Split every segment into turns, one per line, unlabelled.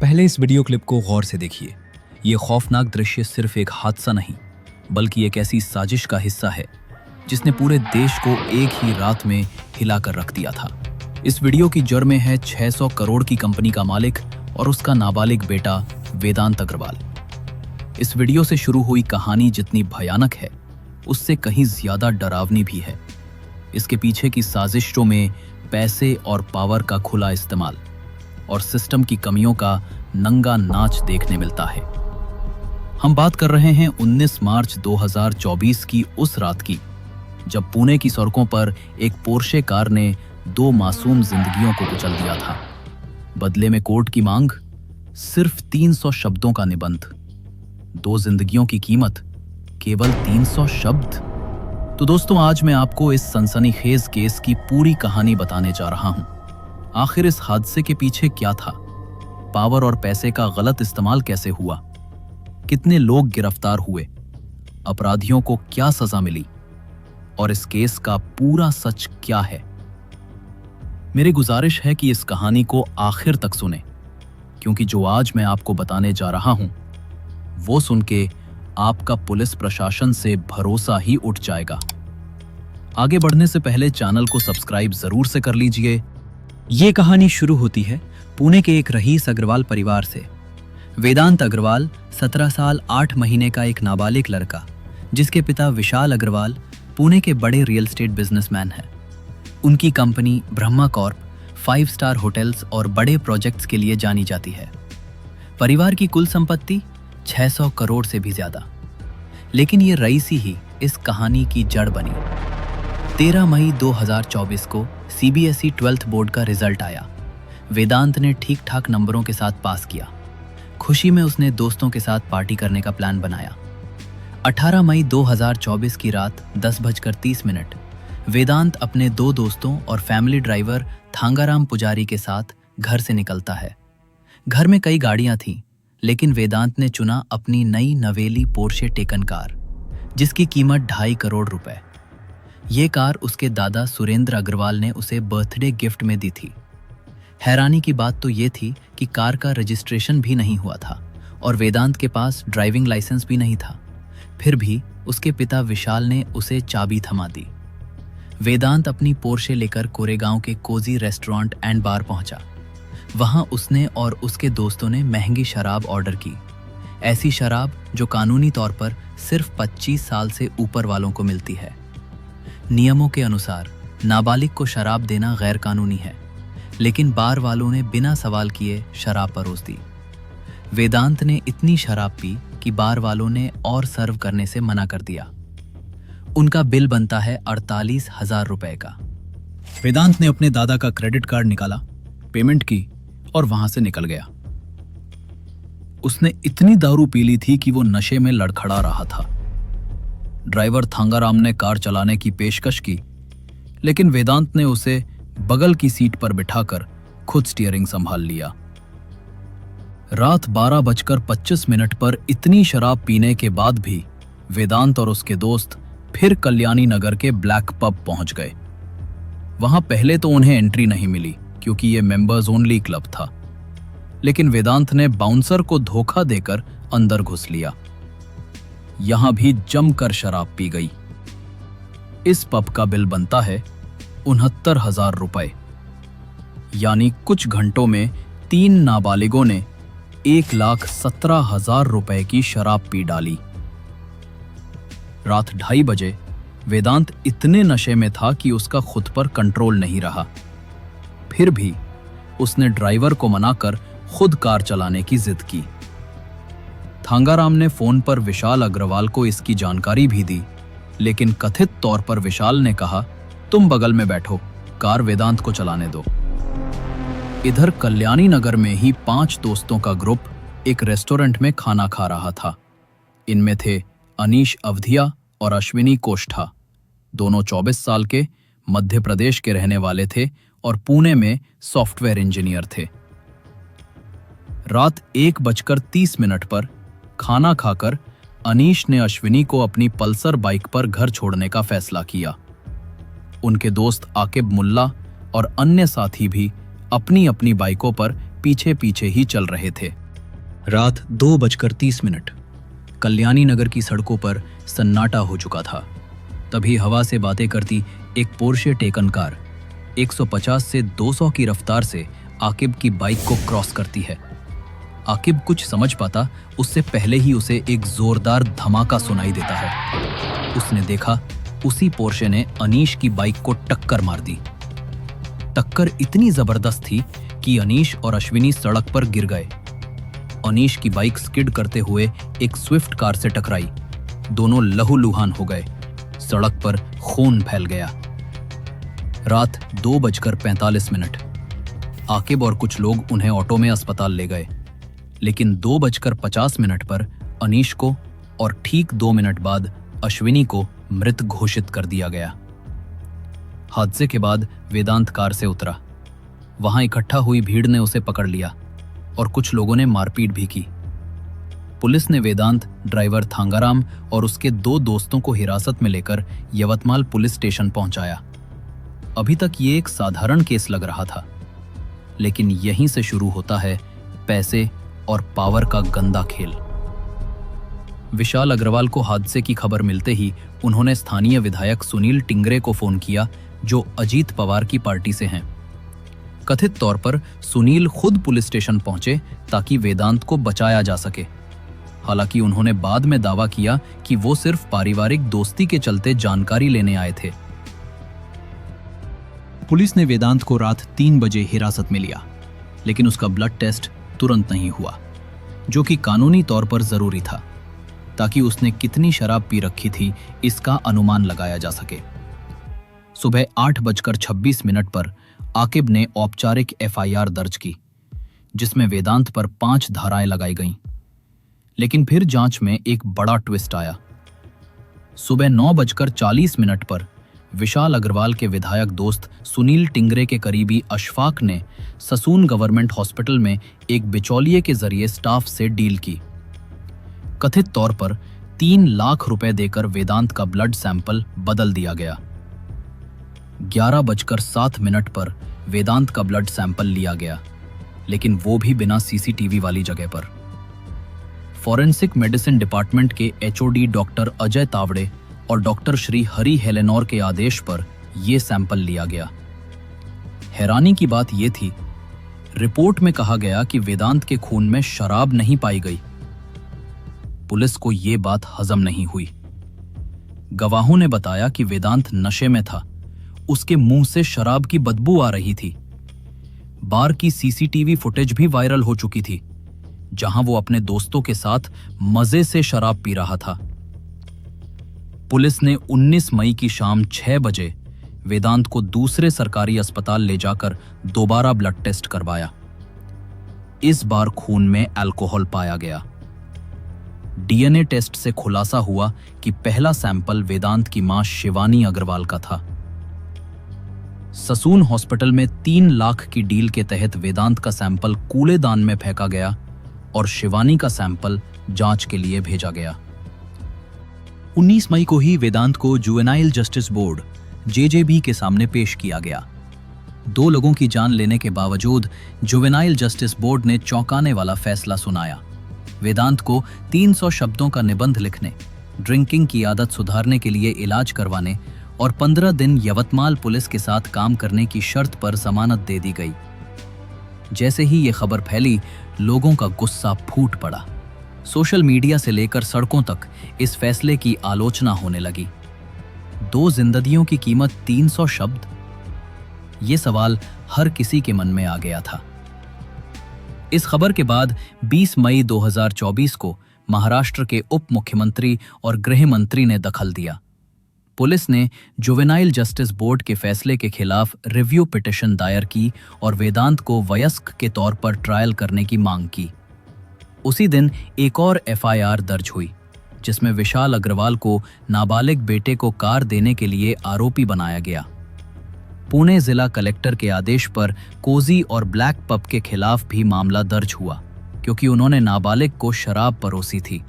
पहले इस video clip को गौर से देखिए। ये खौफनाक दृश्य सिर्फ एक हादसा नहीं, बल्कि एक ऐसी साजिश का हिस्सा है जिसने पूरे देश को एक ही रात में हिलाकर रख दिया था। इस वीडियो की जड़ में है 600 करोड़ की कंपनी का मालिक और उसका नाबालिग बेटा वेदांत अग्रवाल। इस वीडियो से शुरू हुई कहानी जितनी भयानक है, उससे कहीं ज्यादा डरावनी भी है। इसके पीछे की साजिशों में पैसे और पावर का खुला इस्तेमाल और सिस्टम की कमियों का नंगा नाच देखने मिलता है। हम बात कर रहे हैं 19 मार्च 2024 की उस रात की, जब पुणे की सड़कों पर एक पोर्शे कार ने 2 मासूम जिंदगियों को कुचल दिया था। बदले में कोर्ट की मांग, सिर्फ 300 शब्दों का निबंध। 2 जिंदगियों की कीमत, केवल 300 शब्द। तो दोस्तों, आज मैं आपको इस सनसनीखेज केस की पूरी कहानी बताने जा रहा हूं। आखिर इस हादसे के पीछे क्या था? पावर और पैसे का गलत इस्तेमाल कैसे हुआ? कितने लोग गिरफ्तार हुए? अपराधियों को क्या सजा मिली? और इस केस का पूरा सच क्या है? मेरी गुजारिश है कि इस कहानी को आखिर तक सुने, क्योंकि जो आज मैं आपको बताने जा रहा हूं, वो सुन के आपका पुलिस प्रशासन से भरोसा ही उठ जाएगा। आगे बढ़ने से पहले चैनल को सब्सक्राइब जरूर से कर लीजिए।
ये कहानी शुरू होती है पुणे के एक रईस अग्रवाल परिवार से। वेदांत अग्रवाल 17 साल 8 महीने का एक नाबालिग लड़का, जिसके पिता विशाल अग्रवाल पुणे के बड़े रियल एस्टेट बिजनेसमैन हैं। उनकी company Brahma Corp 5 star hotels और बड़े प्रोजेक्ट्स के लिए जानी जाती है। परिवार की कुल संपत्ति 600 करोड़ से भी ज्यादा। लेकिन ये रईसी ही इस कहानी की जड़ बनी। 13 मई 2024 को CBSE 12th बोर्ड का रिजल्ट आया। वेदांत ने ठीक ठाक नंबरों के साथ पास किया। खुशी में उसने दोस्तों के साथ पार्टी करने का प्लान बनाया। 18 मई 2024 की रात 10:30 वेदांत अपने 2 दोस्तों और फैमिली ड्राइवर थांगाराम पुजारी के साथ घर से निकलता है। घर में कई गाड़ियां थीं, लेकिन वेदांत ने चुना अपनी नई नवेली पोर्शे टेकन कार, जिसकी कीमत 2.5 करोड़ रुपए। ये कार उसके दादा सुरेंद्र अग्रवाल ने उसे बर्थडे गिफ्ट में दी थी। हैरानी की बात तो ये थी कि कार का रजिस्ट्रेशन भी नहीं हुआ था और वेदांत के पास ड्राइविंग लाइसेंस भी नहीं था। फिर भी उसके पिता विशाल ने उसे चाबी थमा दी। वेदांत अपनी पोर्शे लेकर कोरेगांव के कोजी रेस्टोरेंट एंड बार पहुंचा। वहां उसने और उसके दोस्तों ने महंगी शराब ऑर्डर की। ऐसी शराब जो कानूनी तौर पर सिर्फ 25 साल से ऊपर वालों को मिलती है। नियमों के अनुसार नाबालिग को शराब देना गैर कानूनी है, लेकिन बार वालों ने बिना सवाल किए शराब परोस दी। वेदांत ने इतनी शराब पी कि बार वालों ने और सर्व करने से मना कर दिया। उनका बिल बनता है 48,000 रुपए का।
वेदांत ने अपने दादा का क्रेडिट कार्ड निकाला, पेमेंट की और वहां से निकल गया। उसने इतनी दारू पी ली थी कि वो नशे में लड़खड़ा रहा था। ड्राइवर थांगाराम ने कार चलाने की पेशकश की, लेकिन वेदांत ने उसे बगल की सीट पर बिठाकर खुद स्टीयरिंग संभाल लिया। रात 12:25 पर इतनी शराब पीने के बाद भी वेदांत और उसके दोस्त फिर कल्याणी नगर के ब्लैक पब पहुंच गए। वहां पहले तो उन्हें एंट्री नहीं मिली, क्योंकि ये मेंबर्स ओनली क्लब था, लेकिन वेदांत ने बाउंसर को धोखा देकर अंदर घुस लिया। यहां भी जमकर शराब पी गई। इस पब का बिल बनता है 69,000 रुपए। यानी कुछ घंटों में 3 नाबालिगों ने 1,17,000 रुपए की शराब पी डाली। रात 2:30 बजे वेदांत इतने नशे में था कि उसका खुद पर कंट्रोल नहीं रहा। फिर भी उसने ड्राइवर को मनाकर खुद कार चलाने की जिद की। थांगाराम ने फोन पर विशाल अग्रवाल को इसकी जानकारी भी दी, लेकिन कथित तौर पर विशाल ने कहा, तुम बगल में बैठो, कार वेदांत को चलाने दो। इधर कल्याणी नगर में ही 5 दोस्तों का ग्रुप एक रेस्टोरेंट में खाना खा रहा था। इनमें थे अनीश अवधिया और अश्विनी कोष्ठा। दोनों 24 साल के, मध्य प्रदेश के रहने वाले थे और पुणे में सॉफ्टवेयर इंजीनियर थे। रात 1:30 पर खाना खाकर अनीश ने अश्विनी को अपनी पल्सर बाइक पर घर छोड़ने का फैसला किया। उनके दोस्त आकिब मुल्ला और अन्य साथी भी अपनी अपनी बाइकों पर पीछे पीछे ही चल रहे थे।
रात 2:30 कल्याणी नगर की सड़कों पर सन्नाटा हो चुका था। तभी हवा से बातें करती एक पोर्शे टेकन कार 150 से 200 की रफ्तार से आकिब की बाइक को क्रॉस करती है। आकिब कुछ समझ पाता उससे पहले ही उसे एक जोरदार धमाका सुनाई देता है। उसने देखा उसी पोर्शे ने अनीश की बाइक को टक्कर मार दी। टक्कर इतनी जबरदस्त थी कि अनीश और अश्विनी सड़क पर गिर गए। अनीश की बाइक स्किड करते हुए एक स्विफ्ट कार से टकराई। दोनों लहूलुहान हो गए। सड़क पर खून फैल गया। रात 2:45 आकिब और कुछ लोग उन्हें ऑटो में अस्पताल ले गए, लेकिन 2:50 पर अनीश को और ठीक 2 मिनट बाद अश्विनी को मृत घोषित कर दिया गया। हादसे के बाद वेदांत कार से उतरा। वहां इकट्ठा हुई भीड़ ने उसे पकड़ लिया और कुछ लोगों ने मारपीट भी की। पुलिस ने वेदांत, ड्राइवर थांगाराम और उसके 2 दोस्तों को हिरासत में लेकर यवतमाल पुलिस स्टेशन पहुंचाया। अभी तक ये एक साधारण केस लग रहा था, लेकिन यहीं से शुरू होता है पैसे और पावर का गंदा खेल। विशाल अग्रवाल को हादसे की खबर मिलते ही उन्होंने स्थानीय विधायक सुनील टिंगरे को फोन किया, जो अजीत पवार की पार्टी से हैं। कथित तौर पर सुनील खुद पुलिस स्टेशन पहुंचे ताकि वेदांत को बचाया जा सके। हालांकि उन्होंने बाद में दावा किया कि वो सिर्फ पारिवारिक दोस्ती के चलते जानकारी लेने आए थे। पुलिस ने वेदांत को रात 3 बजे हिरासत में लिया, लेकिन उसका ब्लड टेस्ट तुरंत नहीं हुआ, जो कि कानूनी तौर पर जरूरी था, ताकि उसने कितनी शराब पी रखी थी इसका अनुमान लगाया जा सके। सुबह 8:26 पर आकिब ने औपचारिक FIR दर्ज की, जिसमें वेदांत पर 5 धाराएं लगाई गईं। लेकिन फिर जांच में एक बड़ा ट्विस्ट आया। सुबह 9:40 पर विशाल अग्रवाल के विधायक दोस्त सुनील टिंगरे के करीबी अशफाक ने ससून गवर्नमेंट हॉस्पिटल में एक बिचौलिए के जरिए स्टाफ से डील की। कथित तौर पर 3 लाख रुपए देकर वेदांत का ब्लड सैंपल बदल दिया गया। 11:07 पर वेदांत का ब्लड सैंपल लिया गया, लेकिन वो भी बिना CCTV वाली जगह पर। फॉरेंसिक मेडिसिन डिपार्टमेंट के HOD डॉक्टर अजय तावड़े और डॉक्टर श्री हरि हेलेनोर के आदेश पर यह सैंपल लिया गया। हैरानी की बात यह थी, रिपोर्ट में कहा गया कि वेदांत के खून में शराब नहीं पाई गई। पुलिस को यह बात हजम नहीं हुई। गवाहों ने बताया कि वेदांत नशे में था। उसके मुंह से शराब की बदबू आ रही थी। बार की CCTV फुटेज भी वायरल हो चुकी थी, जहां वो अपने दोस्तों के साथ मजे से शराब पी रहा था। पुलिस ने 19 मई की शाम 6 बजे वेदांत को दूसरे सरकारी अस्पताल ले जाकर दोबारा ब्लड टेस्ट करवाया। इस बार खून में अल्कोहल पाया गया। DNA टेस्ट से खुलासा हुआ कि पहला सैंपल वेदांत की मां शिवानी अग्रवाल का था। ससून हॉस्पिटल में 3 लाख की डील के तहत वेदांत का सैंपल कूड़ेदान में फेंका गया और शिवानी का सैंपल जांच के लिए भेजा गया। 19 मई को ही वेदांत को जुवेनाइल जस्टिस बोर्ड JJB के सामने पेश किया गया। 2 लोगों की जान लेने के बावजूद जुवेनाइल जस्टिस बोर्ड ने चौंकाने वाला फैसला सुनाया। वेदांत को 300 शब्दों का निबंध लिखने, ड्रिंकिंग की आदत सुधारने के लिए इलाज करवाने और 15 दिन यवतमाल पुलिस के साथ काम करने की शर्त पर जमानत दे दी गई। जैसे ही ये खबर फैली, लोगों का गुस्सा फूट पड़ा। सोशल मीडिया से लेकर सड़कों तक इस फैसले की आलोचना होने लगी। 2 जिंदगियों की कीमत 300 शब्द? ये सवाल हर किसी के मन में आ गया था। इस खबर के बाद 20 मई 2024 को महाराष्ट्र के उप मुख्यमंत्री और गृह मंत्री ने दखल दिया। पुलिस ने जुवेनाइल जस्टिस बोर्ड के फैसले के खिलाफ रिव्यू पिटीशन दायर की और वेदांत को वयस्क के तौर पर ट्रायल करने की मांग की। उसी दिन एक और FIR दर्ज हुई, जिसमें विशाल अग्रवाल को नाबालिग बेटे को कार देने के लिए आरोपी बनाया गया। पुणे जिला कलेक्टर के आदेश पर कोजी और ब्लैक पब के खिलाफ भी मामला दर्ज हुआ, क्योंकि उन्होंने नाबालिग को शराब परोसी थी।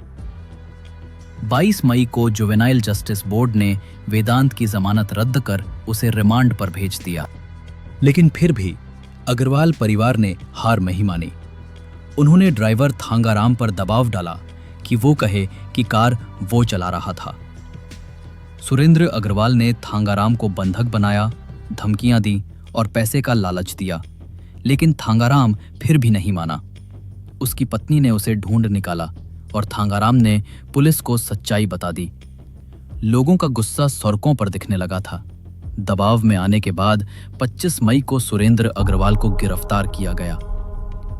22 मई को जुवेनाइल जस्टिस बोर्ड ने वेदांत की जमानत रद्द कर उसे रिमांड पर भेज दिया। लेकिन फिर भी
अग्रवाल परिवार ने हार नहीं मानी। उन्होंने ड्राइवर थांगाराम पर दबाव डाला कि वो कहे कि कार वो चला रहा था। सुरेंद्र अग्रवाल ने थांगाराम को बंधक बनाया, धमकियां दी और पैसे का लालच दिया, लेकिन थांगाराम फिर भी नहीं माना। उसकी पत्नी ने उसे ढूंढ निकाला और थांगाराम ने पुलिस को सच्चाई बता दी। लोगों का गुस्सा सड़कों पर दिखने लगा था। दबाव में आने के बाद 25 मई को सुरेंद्र अग्रवाल को गिरफ्तार किया गया।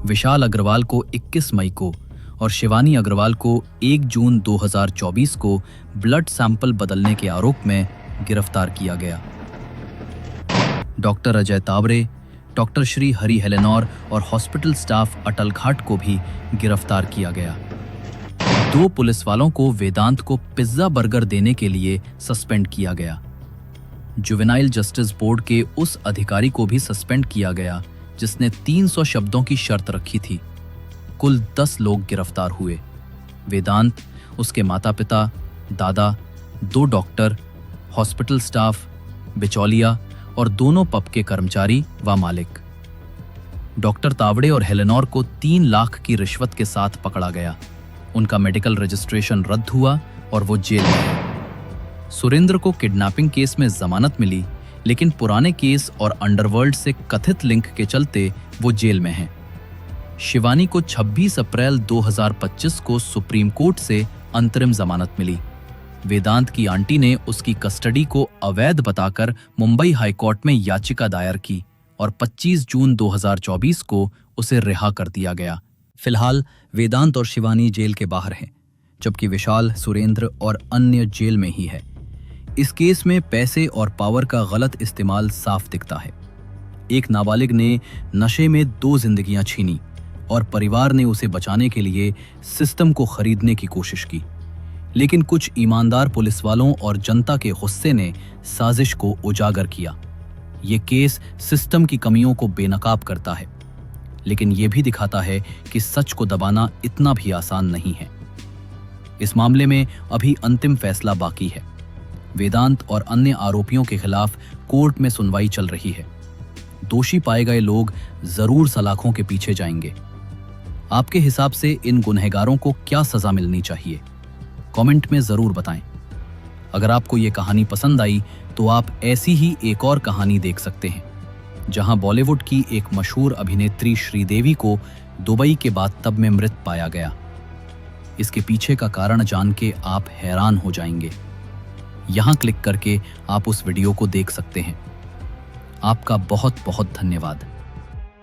विशाल अग्रवाल को 21 मई को और शिवानी अग्रवाल को 1 जून 2024 को ब्लड सैंपल बदलने के आरोप में गिरफ्तार किया गया। डॉक्टर अजय तावरे, डॉक्टर श्री हरि हेलेनौर और हॉस्पिटल स्टाफ अटल घाट को भी गिरफ्तार किया गया। 2 पुलिस वालों को वेदांत को पिज्जा बर्गर देने के लिए सस्पेंड किया गया। जुवेनाइल जस्टिस बोर्ड के उस अधिकारी को भी सस्पेंड किया गया जिसने 300 शब्दों की शर्त रखी थी। कुल 10 लोग गिरफ्तार हुए। वेदांत, उसके माता पिता, दादा, 2 डॉक्टर, हॉस्पिटल स्टाफ, बिचौलिया और दोनों पब के कर्मचारी व मालिक। डॉक्टर तावड़े और हेलेनौर को 3 लाख की रिश्वत के साथ पकड़ा गया। उनका मेडिकल रजिस्ट्रेशन रद्द हुआ और वो जेल में है। सुरेंद्र को किडनैपिंग केस में जमानत मिली, लेकिन पुराने केस और अंडरवर्ल्ड से कथित लिंक के चलते वो जेल में है। शिवानी को 26 अप्रैल 2025 को सुप्रीम कोर्ट से अंतरिम जमानत मिली। वेदांत की आंटी ने उसकी कस्टडी को अवैध बताकर मुंबई हाई कोर्ट में याचिका दायर की और 25 जून 2024 को उसे रिहा कर दिया गया। फिलहाल वेदांत और शिवानी जेल के बाहर हैं, जबकि विशाल, सुरेंद्र और अन्य जेल में ही है। इस केस में पैसे और पावर का गलत इस्तेमाल साफ दिखता है। एक नाबालिग ने नशे में 2 जिंदगियां छीनी और परिवार ने उसे बचाने के लिए सिस्टम को खरीदने की कोशिश की, लेकिन कुछ ईमानदार पुलिस वालों और जनता के गुस्से ने साजिश को उजागर किया। ये केस सिस्टम की कमियों को बेनकाब करता है, लेकिन यह भी दिखाता है कि सच को दबाना इतना भी आसान नहीं है। इस मामले में अभी अंतिम फैसला बाकी है। वेदांत और अन्य आरोपियों के खिलाफ कोर्ट में सुनवाई चल रही है। दोषी पाए गए लोग जरूर सलाखों के पीछे जाएंगे। आपके हिसाब से इन गुनहगारों को क्या सजा मिलनी चाहिए? कमेंट में जरूर बताएं। अगर आपको ये कहानी पसंद आई तो आप ऐसी ही एक और कहानी देख सकते हैं, जहां बॉलीवुड की एक मशहूर अभिनेत्री श्रीदेवी को दुबई के बाथटब में मृत पाया गया। इसके पीछे का कारण जान के आप हैरान हो जाएंगे। यहां क्लिक करके आप उस वीडियो को देख सकते हैं। आपका बहुत बहुत धन्यवाद।